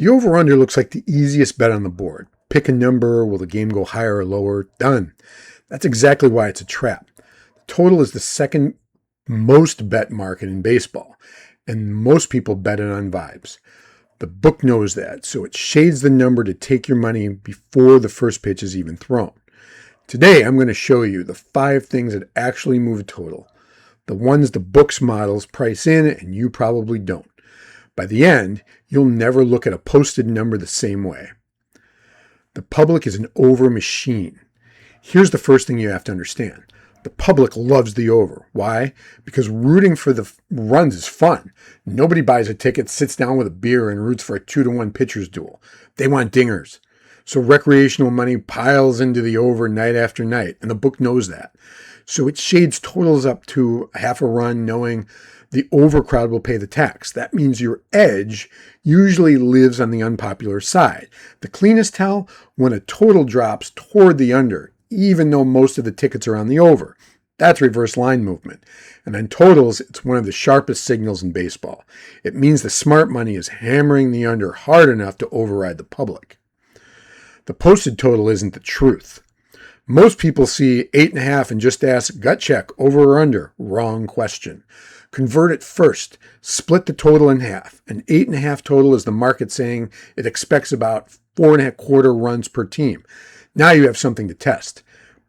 The over-under looks like the easiest bet on the board. Pick a number. Will the game go higher or lower? Done. That's exactly why it's a trap. The total is the second most bet market in baseball, and most people bet it on vibes. The book knows that, so it shades the number to take your money before the first pitch is even thrown. Today, I'm going to show you the 5 things that actually move a total, the ones the books models price in and you probably don't. By the end, you'll never look at a posted number the same way. The public is an over machine. Here's the first thing you have to understand. The public loves the over. Why? Because rooting for the runs is fun. Nobody buys a ticket, sits down with a beer, and roots for a 2-to-1 pitcher's duel. They want dingers. So recreational money piles into the over night after night, and the book knows that. So it shades totals up to half a run, knowing the over crowd will pay the tax. That means your edge usually lives on the unpopular side. The cleanest tell, when a total drops toward the under, even though most of the tickets are on the over. That's reverse line movement. And on totals, it's one of the sharpest signals in baseball. It means the smart money is hammering the under hard enough to override the public. The posted total isn't the truth. Most people see 8.5 and just ask, gut check, over or under. Wrong question. Convert it first. Split the total in half. An 8.5 total is the market saying it expects about 4.25 runs per team. Now you have something to test.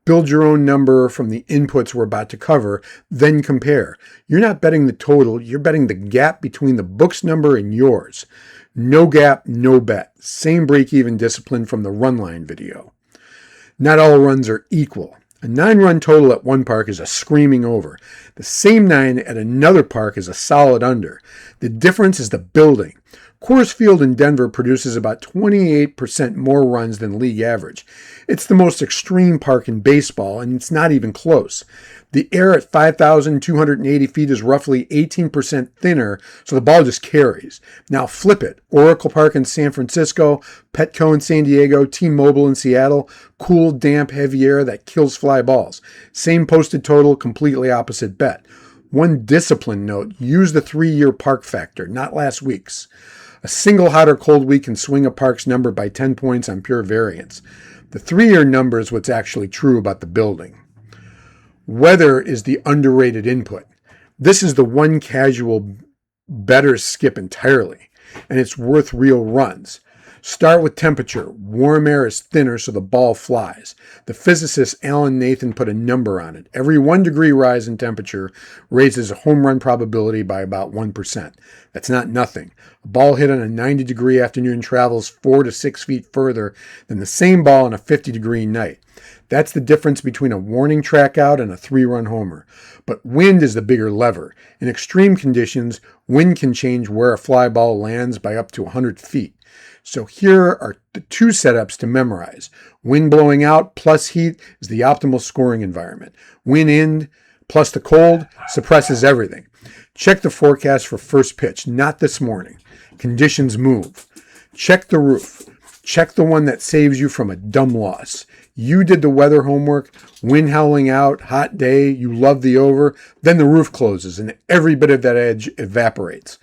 Build your own number from the inputs we're about to cover, then compare. You're not betting the total, you're betting the gap between the book's number and yours. No gap, no bet. Same break-even discipline from the run line video. Not all runs are equal. A 9-run total at one park is a screaming over. The same 9 at another park is a solid under. The difference is the building. Coors Field in Denver produces about 28% more runs than league average. It's the most extreme park in baseball, and it's not even close. The air at 5,280 feet is roughly 18% thinner, so the ball just carries. Now flip it. Oracle Park in San Francisco, Petco in San Diego, T-Mobile in Seattle, cool, damp, heavy air that kills fly balls. Same posted total, completely opposite bet. One discipline note, use the 3-year park factor, not last week's. A single hot or cold week can swing a park's number by 10 points on pure variance. The 3-year number is what's actually true about the building. Weather is the underrated input. This is the one casual bettors skip entirely, and it's worth real runs. Start with temperature. Warm air is thinner, so the ball flies. The physicist Alan Nathan put a number on it. Every 1 degree rise in temperature raises a home run probability by about 1%. That's not nothing. A ball hit on a 90-degree afternoon travels 4 to 6 feet further than the same ball on a 50-degree night. That's the difference between a warning track out and a 3-run homer. But wind is the bigger lever. In extreme conditions, wind can change where a fly ball lands by up to 100 feet. So here are the 2 setups to memorize. Wind blowing out plus heat is the optimal scoring environment. Wind in plus the cold suppresses everything. Check the forecast for first pitch, not this morning. Conditions move. Check the roof. Check the one that saves you from a dumb loss. You did the weather homework, wind howling out, hot day, you love the over, then the roof closes and every bit of that edge evaporates.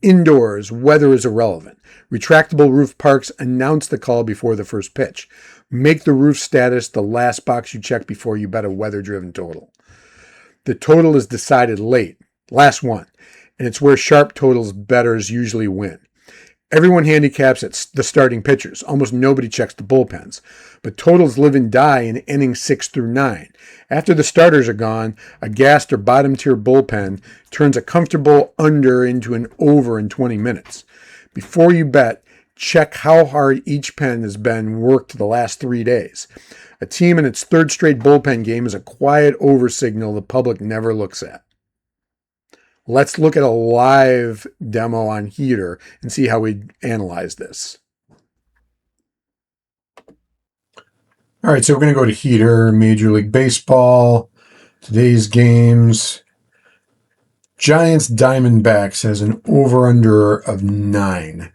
Indoors, weather is irrelevant. Retractable roof parks announce the call before the first pitch. Make the roof status the last box you check before you bet a weather-driven total. The total is decided late, last one, and it's where sharp totals bettors usually win. Everyone handicaps at the starting pitchers. Almost nobody checks the bullpens. But totals live and die in innings 6 through 9. After the starters are gone, a gassed or bottom-tier bullpen turns a comfortable under into an over in 20 minutes. Before you bet, check how hard each pen has been worked the last 3 days. A team in its 3rd straight bullpen game is a quiet over signal the public never looks at. Let's look at a live demo on Heater and see how we analyze this. All right, so we're going to go to Heater, Major League Baseball. Today's games. Giants Diamondbacks has an over-under of 9.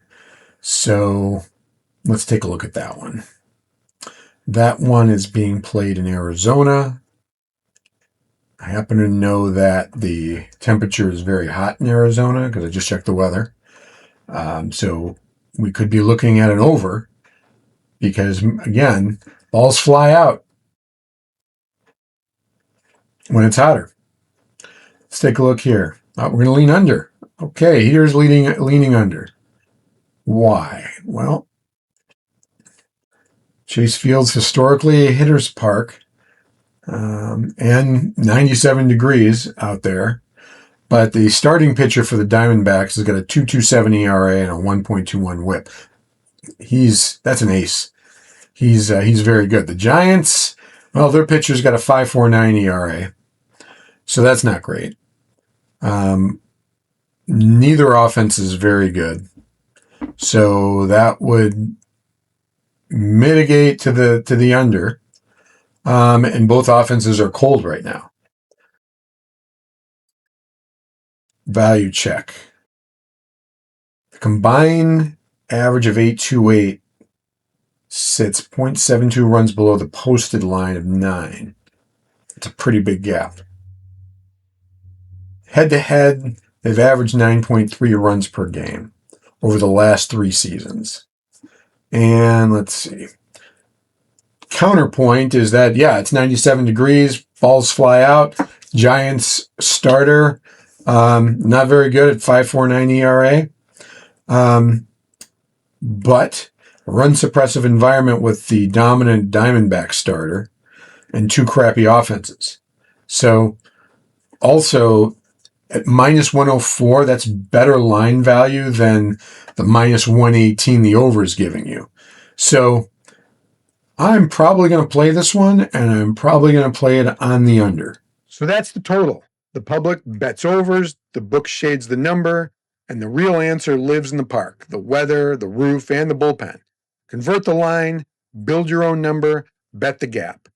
So let's take a look at that one. That one is being played in Arizona. I happen to know that the temperature is very hot in Arizona because I just checked the weather. So we could be looking at an over because, again, balls fly out when it's hotter. Let's take a look here. We're going to lean under. Okay, here's leaning under. Why? Well, Chase Field's historically a hitter's park, and 97 degrees out there. But the starting pitcher for the Diamondbacks has got a 2.27 ERA and a 1.21 WHIP. That's an ace. He's very good. The Giants, well, their pitcher's got a 5.49 ERA, so that's not great. Neither offense is very good, so that would mitigate to the under. And both offenses are cold right now. Value check. The combined average of 8.28 sits 0.72 runs below the posted line of 9. It's a pretty big gap. Head-to-head, they've averaged 9.3 runs per game over the last 3 seasons. And let's see. Counterpoint is that, yeah, it's 97 degrees, balls fly out. Giants starter, not very good at 5.49 ERA. But a run suppressive environment with the dominant Diamondback starter and 2 crappy offenses. So also at minus 104, that's better line value than the minus 118 the over is giving you. So I'm probably going to play this one, and I'm probably going to play it on the under. So that's the total. The public bets overs, the book shades the number, and the real answer lives in the park, the weather, the roof, and the bullpen. Convert the line, build your own number, bet the gap.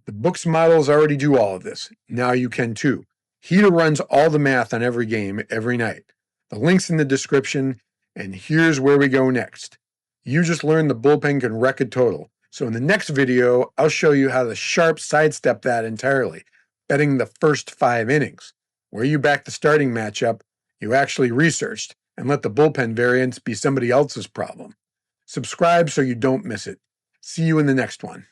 The book's models already do all of this. Now you can too. Heater runs all the math on every game, every night. The link's in the description, and here's where we go next. You just learned the bullpen can wreck a total. So in the next video, I'll show you how to sharp sidestep that entirely, betting the first 5 innings. Where you back the starting matchup, you actually researched, and let the bullpen variance be somebody else's problem. Subscribe so you don't miss it. See you in the next one.